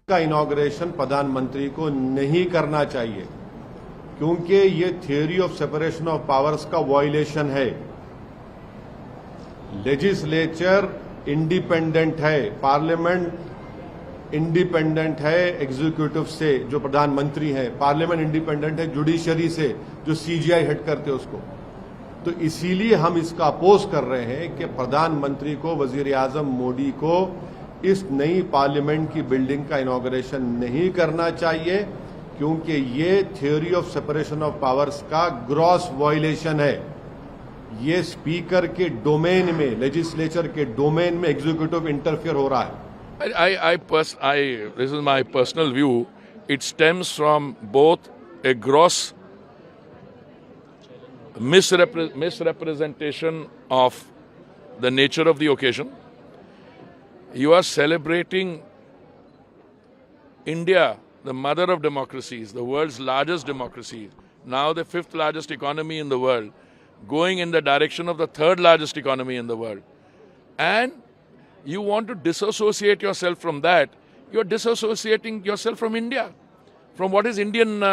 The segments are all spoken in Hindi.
का इनॉग्रेशन प्रधानमंत्री को नहीं करना चाहिए, क्योंकि ये theory of separation of powers का वायलेशन है। लेजिस्लेचर इंडिपेंडेंट है, पार्लियामेंट इंडिपेंडेंट है एग्जीक्यूटिव से जो प्रधानमंत्री है, पार्लियामेंट इंडिपेंडेंट है जुडिशरी से जो सीजीआई हेड करते उसको। तो इसीलिए हम इसका अपोज कर रहे हैं कि प्रधानमंत्री को, वजीर आजम मोदी को इस नई पार्लियामेंट की बिल्डिंग का इनॉग्रेशन नहीं करना चाहिए, क्योंकि ये theory of separation of powers का ग्रॉस वायलेशन है। ये स्पीकर के डोमेन में, लेजिस्लेचर के डोमेन में एग्जीक्यूटिव इंटरफेयर हो रहा है। This is my personal view. It stems from both a gross misrepresentation of the nature of the occasion. You are celebrating India, the mother of democracies, the world's largest democracy, now the 5th largest economy in the world, going in the direction of the 3rd largest economy in the world. And you want to disassociate yourself from that. You're disassociating yourself from India, from what is Indian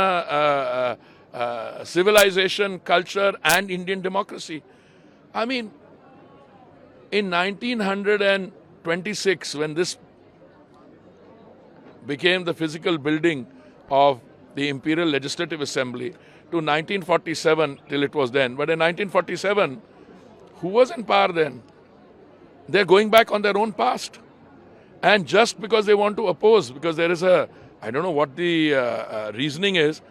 civilization, culture, and Indian democracy. I mean, in 1926, when this became the physical building of the Imperial Legislative Assembly, to 1947 till it was then. But in 1947, who was in power then? They're going back on their own past. And just because they want to oppose, because there is I don't know what the reasoning is,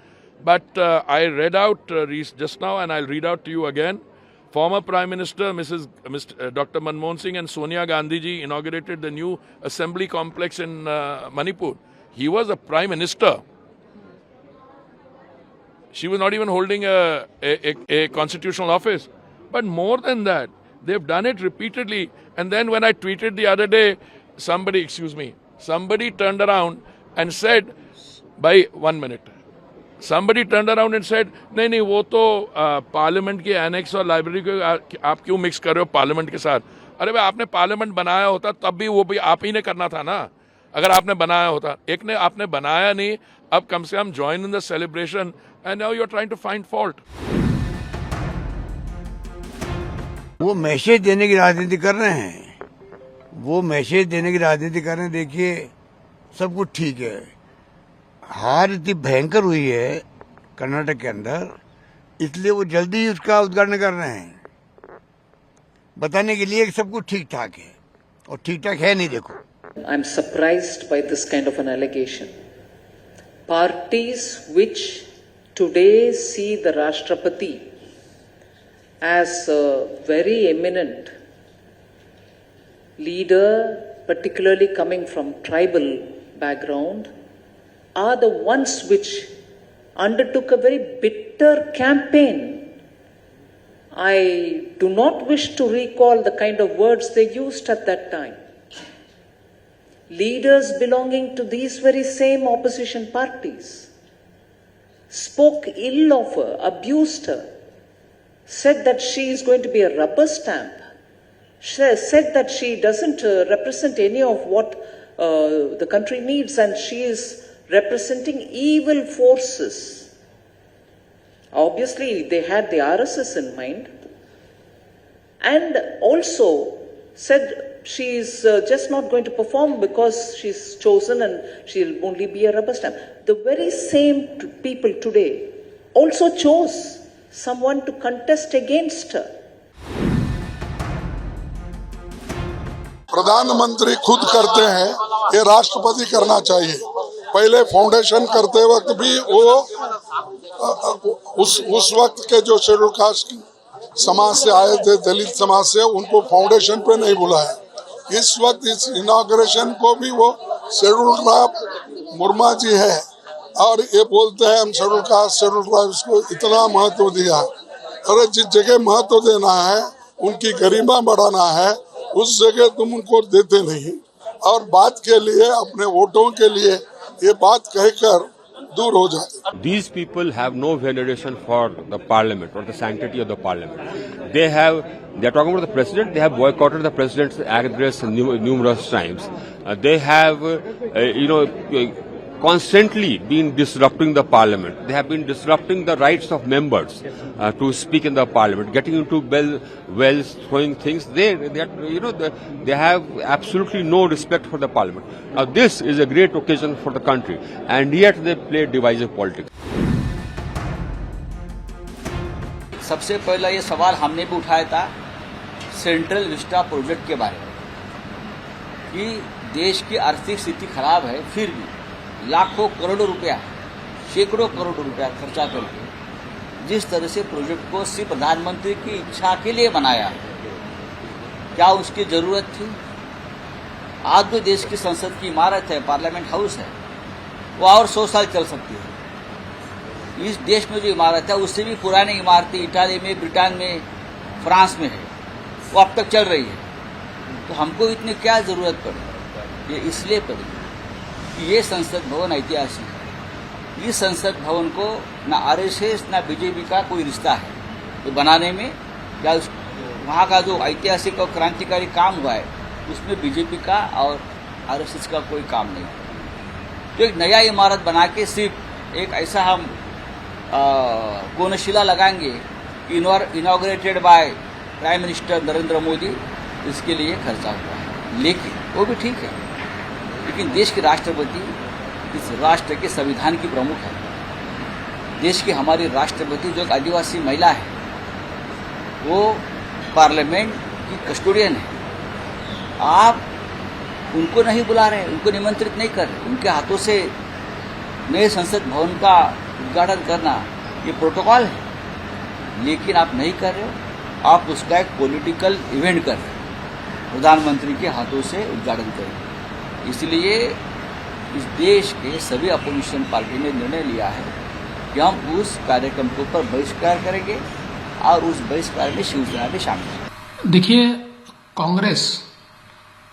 but I read out just now, and I'll read out to you again. Former Prime Minister Dr. Manmohan Singh and Sonia Gandhi ji inaugurated the new assembly complex in Manipur. He was a Prime Minister. She was not even holding a constitutional office. But more than that, they've done it repeatedly. And then when I tweeted the other day, somebody turned around and said, somebody turned around and said, नहीं वो तो पार्लियामेंट के एनेक्स और लाइब्रेरी को आप क्यों मिक्स कर रहे हो पार्लियामेंट के साथ? अरे भाई, आपने पार्लियामेंट बनाया होता तब भी वो भी आप ही ने करना था ना। अगर आपने बनाया होता, एक ने आपने बनाया नहीं, अब कम से कम join in the celebration, and now you are trying to find fault. वो मैसेज देने की राजनीति कर रहे हैं, देखिए सब कुछ ठीक है। हार इतनी भयंकर हुई है कर्नाटक के अंदर, इसलिए वो जल्दी ही उसका उद्घाटन कर रहे हैं, बताने के लिए कि सब कुछ ठीक ठाक है, और ठीक ठाक है नहीं। देखो, I am surprised by this kind of an allegation. Parties which today see the Rashtrapati as a very eminent leader, particularly coming from tribal background, are the ones which undertook a very bitter campaign. I do not wish to recall the kind of words they used at that time. Leaders belonging to these very same opposition parties spoke ill of her, abused her, said that she is going to be a rubber stamp, said that she doesn't represent any of what the country needs, and she is representing evil forces. Obviously, they had the RSS in mind, and also said she is just not going to perform because she's chosen and she'll only be a rubber stamp. The very same people today also chose someone to contest against her. प्रधानमंत्री खुद करते हैं, ये राष्ट्रपति करना चाहिए। पहले फाउंडेशन करते वक्त भी वो उस वक्त के जो शेड्यूल कास्ट समाज से आए थे, दलित समाज से, उनको फाउंडेशन पे नहीं बुलाया। इस वक्त इस इनॉग्रेशन को भी वो शेड्यूल कास्ट मुर्मा जी है, और ये बोलते हैं हम शेड्यूल कास्ट को इतना महत्व दिया। अरे जिस जगह महत्व देना है, उनकी गरिमा बढ़ाना है, उस जगह तुम उनको देते नहीं, और बात के लिए, अपने वोटों के लिए ये बात कहकर दूर हो जाते। These people have no veneration for the parliament or the sanctity of the parliament. they are talking about the president. They have boycotted the president's address numerous times. They have, constantly been disrupting the parliament. They have been disrupting the rights of members to speak in the parliament, getting into wells, throwing things. They have absolutely no respect for the parliament. Now, this is a great occasion for the country, and yet they play divisive politics. सबसे पहला ये सवाल हमने भी उठाया था सेंट्रल विस्टा प्रोजेक्ट के बारे में कि देश की आर्थिक स्थिति खराब है, फिर भी लाखों करोड़ों रुपया, सैकड़ों करोड़ रुपया खर्चा करके जिस तरह से प्रोजेक्ट को सिर्फ प्रधानमंत्री की इच्छा के लिए बनाया, क्या उसकी जरूरत थी? आज जो देश की संसद की इमारत है, पार्लियामेंट हाउस है, वो और 100 साल चल सकती है। इस देश में जो इमारत है उससे भी पुरानी इमारतें इटाली में, ब्रिटेन में, फ्रांस में है, वो अब तक चल रही है। तो हमको इतनी क्या जरूरत पड़ी? ये इसलिए पड़ी कि ये संसद भवन ऐतिहासिक है। इस संसद भवन को ना आरएसएस ना बीजेपी का कोई रिश्ता है तो बनाने में, या वहाँ का जो ऐतिहासिक और क्रांतिकारी काम हुआ है उसमें बीजेपी का और आरएसएस का कोई काम नहीं है। तो एक नया इमारत बना के सिर्फ एक ऐसा हम कोनशिला लगाएंगे inaugurated by prime minister Narendra Modi, इसके लिए खर्चा हुआ है। लेकिन वो भी ठीक है, लेकिन देश के राष्ट्रपति इस राष्ट्र के संविधान की प्रमुख है। देश की हमारी राष्ट्रपति जो एक आदिवासी महिला है, वो पार्लियामेंट की कस्टोडियन है। आप उनको नहीं बुला रहे, उनको निमंत्रित नहीं कर रहे, उनके हाथों से नए संसद भवन का उद्घाटन करना ये प्रोटोकॉल है, लेकिन आप नहीं कर रहे हो। आप उसका एक पॉलिटिकल इवेंट कर रहे हो, प्रधानमंत्री के हाथों से उद्घाटन करें। इसलिए इस देश के सभी अपोजिशन पार्टी ने निर्णय लिया है कि हम उस कार्यक्रम के ऊपर बहिष्कार करेंगे और उस बहिष्कार में शिवसेना भी शामिल है। देखिए, कांग्रेस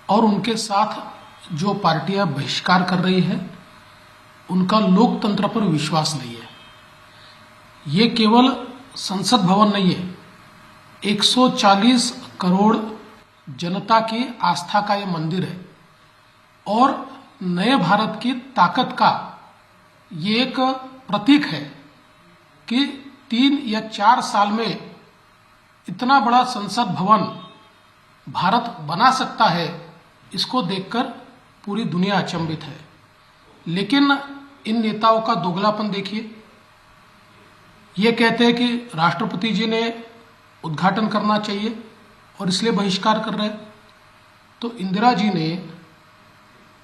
और उनके साथ जो पार्टियां बहिष्कार कर रही है उनका लोकतंत्र पर विश्वास नहीं है। ये केवल संसद भवन नहीं है, 140 करोड़ जनता की आस्था का ये मंदिर है और नए भारत की ताकत का ये एक प्रतीक है कि 3 या 4 साल में इतना बड़ा संसद भवन भारत बना सकता है। इसको देखकर पूरी दुनिया अचंभित है। लेकिन इन नेताओं का दोगलापन देखिए, ये कहते हैं कि राष्ट्रपति जी ने उद्घाटन करना चाहिए और इसलिए बहिष्कार कर रहे हैं। तो इंदिरा जी ने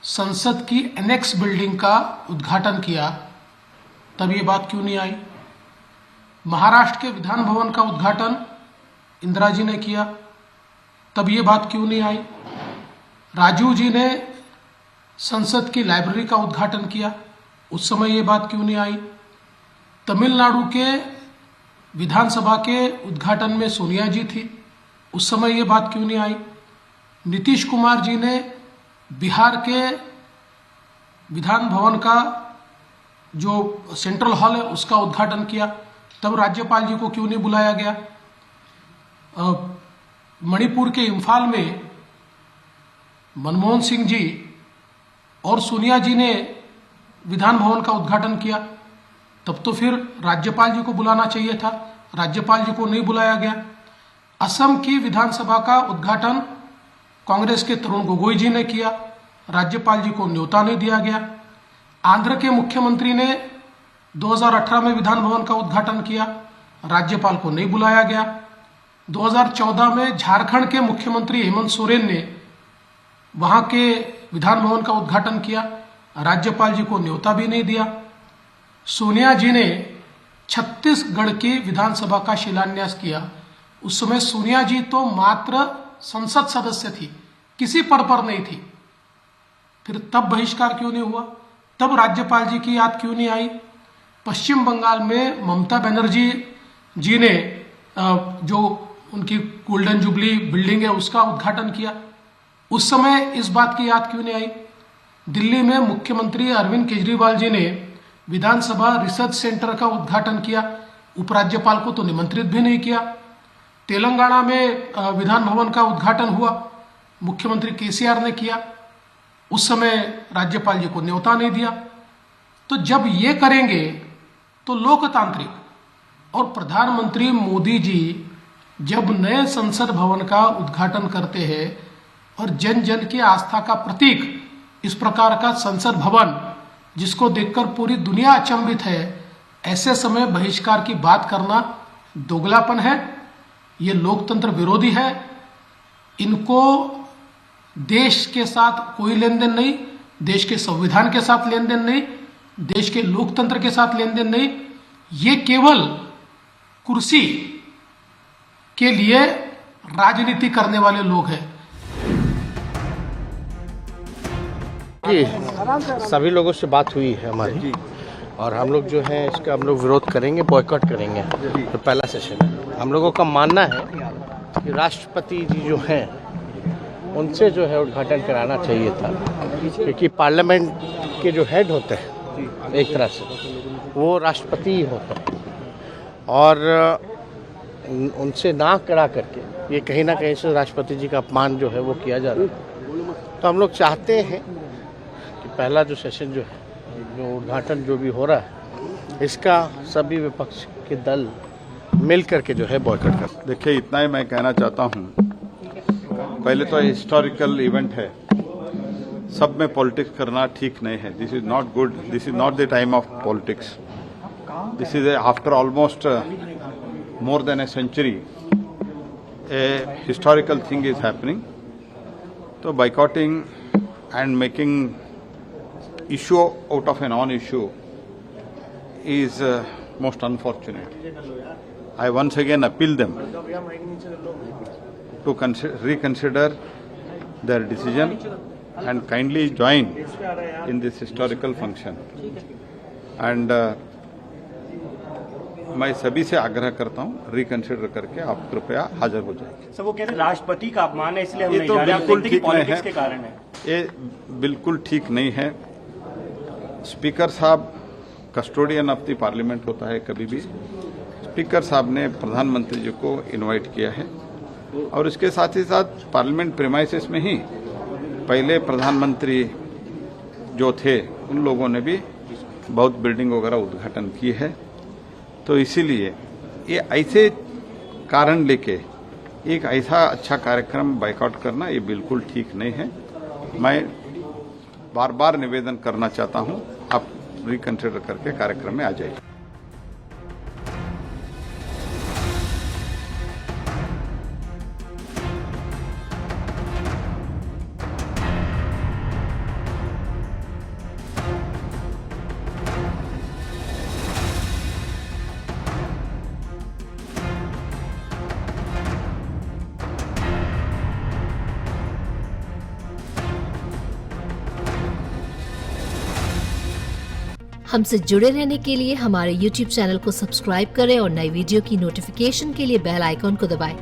संसद की एनेक्स बिल्डिंग का उद्घाटन किया, तब ये बात क्यों नहीं आई? महाराष्ट्र के विधान भवन का उद्घाटन इंदिरा जी ने किया, तब ये बात क्यों नहीं आई? राजीव जी ने संसद की लाइब्रेरी का उद्घाटन किया, उस समय ये बात क्यों नहीं आई? तमिलनाडु के विधानसभा के उद्घाटन में सोनिया जी थी, उस समय ये बात क्यों नहीं आई? नीतीश कुमार जी ने बिहार के विधान भवन का जो सेंट्रल हॉल है उसका उद्घाटन किया, तब राज्यपाल जी को क्यों नहीं बुलाया गया? मणिपुर के इम्फाल में मनमोहन सिंह जी और सोनिया जी ने विधान भवन का उद्घाटन किया, तब तो फिर राज्यपाल जी को बुलाना चाहिए था, राज्यपाल जी को नहीं बुलाया गया। असम की विधानसभा का उद्घाटन कांग्रेस के तरुण गोगोई जी ने किया, राज्यपाल जी को न्योता नहीं दिया गया। आंध्र के मुख्यमंत्री ने 2018 में विधान भवन का उद्घाटन किया, राज्यपाल को नहीं बुलाया गया। 2014 में झारखंड के मुख्यमंत्री हेमंत सोरेन ने वहां के विधान भवन का उद्घाटन किया, राज्यपाल जी को न्योता भी नहीं दिया। सोनिया जी ने छत्तीसगढ़ की विधानसभा का शिलान्यास किया, उस समय सोनिया जी तो मात्र संसद सदस्य थी, किसी पद पर नहीं थी। फिर तब बहिष्कार क्यों नहीं हुआ? तब राज्यपाल जी की याद क्यों नहीं आई? पश्चिम बंगाल में ममता बनर्जी जी ने जो उनकी गोल्डन जुबली बिल्डिंग है उसका उद्घाटन किया, उस समय इस बात की याद क्यों नहीं आई? दिल्ली में मुख्यमंत्री अरविंद केजरीवाल जी ने विधानसभा रिसर्च सेंटर का उद्घाटन किया, उपराज्यपाल को तो निमंत्रित भी नहीं किया। तेलंगाना में विधान भवन का उद्घाटन हुआ, मुख्यमंत्री केसीआर ने किया, उस समय राज्यपाल जी को न्योता नहीं दिया। तो जब ये करेंगे तो लोकतांत्रिक और प्रधानमंत्री मोदी जी जब नए संसद भवन का उद्घाटन करते हैं और जन जन की आस्था का प्रतीक इस प्रकार का संसद भवन जिसको देखकर पूरी दुनिया अचंभित है, ऐसे समय बहिष्कार की बात करना दोगलापन है, ये लोकतंत्र विरोधी है। इनको देश के साथ कोई लेन देन नहीं, देश के संविधान के साथ लेन देन नहीं, देश के लोकतंत्र के साथ लेन देन नहीं। ये केवल कुर्सी के लिए राजनीति करने वाले लोग हैं। सभी लोगों से बात हुई है हमारी, और हम लोग जो है इसका हम लोग विरोध करेंगे, बॉयकॉट करेंगे। तो पहला सेशन है, हम लोगों का मानना है कि राष्ट्रपति जी जो हैं उनसे जो है उद्घाटन कराना चाहिए था, क्योंकि पार्लियामेंट के जो हेड होते हैं एक तरह से वो राष्ट्रपति ही होते हैं, और उनसे ना करा करके ये कहीं ना कहीं से राष्ट्रपति जी का अपमान जो है वो किया जा रहा है। तो हम लोग चाहते हैं कि पहला जो सेशन जो है, जो उद्घाटन जो भी हो रहा है, इसका सभी विपक्ष के दल मिल करके जो है बॉयकॉट कर। देखिए, इतना ही मैं कहना चाहता हूँ। पहले तो हिस्टोरिकल इवेंट है, सब में पॉलिटिक्स करना ठीक नहीं है। This is not good, this is not the time of politics. This is after almost more than a century, a historical thing is happening. So boycotting and making issue out of a non-issue is most unfortunate. I once again appeal them to reconsider their decision and kindly join in this historical function. And मैं सभी से आग्रह करता हूं, रिकंसिडर करके आप कृपया हाजिर हो जाइए। सर, वो कह रहे हैं राष्ट्रपति का अपमान है, इसलिए हम ये नहीं तो जा रहे। बिल्कुल ठीक नहीं है, के कारण है ये बिल्कुल ठीक नहीं है। स्पीकर साहब कस्टोडियन ऑफ द पार्लियामेंट होता है। कभी भी स्पीकर साहब ने प्रधानमंत्री जी को इनवाइट किया है, और इसके साथ ही साथ पार्लियामेंट प्रीमाइसेस में ही पहले प्रधानमंत्री जो थे उन लोगों ने भी बहुत बिल्डिंग वगैरह उद्घाटन किए है। तो इसीलिए ये ऐसे कारण लेके एक ऐसा अच्छा कार्यक्रम बायकॉट करना ये बिल्कुल ठीक नहीं है। मैं बार बार निवेदन करना चाहता हूं, आप रिकंसिडर करके कार्यक्रम में आ जाइए। हमसे जुड़े रहने के लिए हमारे YouTube चैनल को सब्सक्राइब करें और नई वीडियो की नोटिफिकेशन के लिए बेल आइकॉन को दबाएं।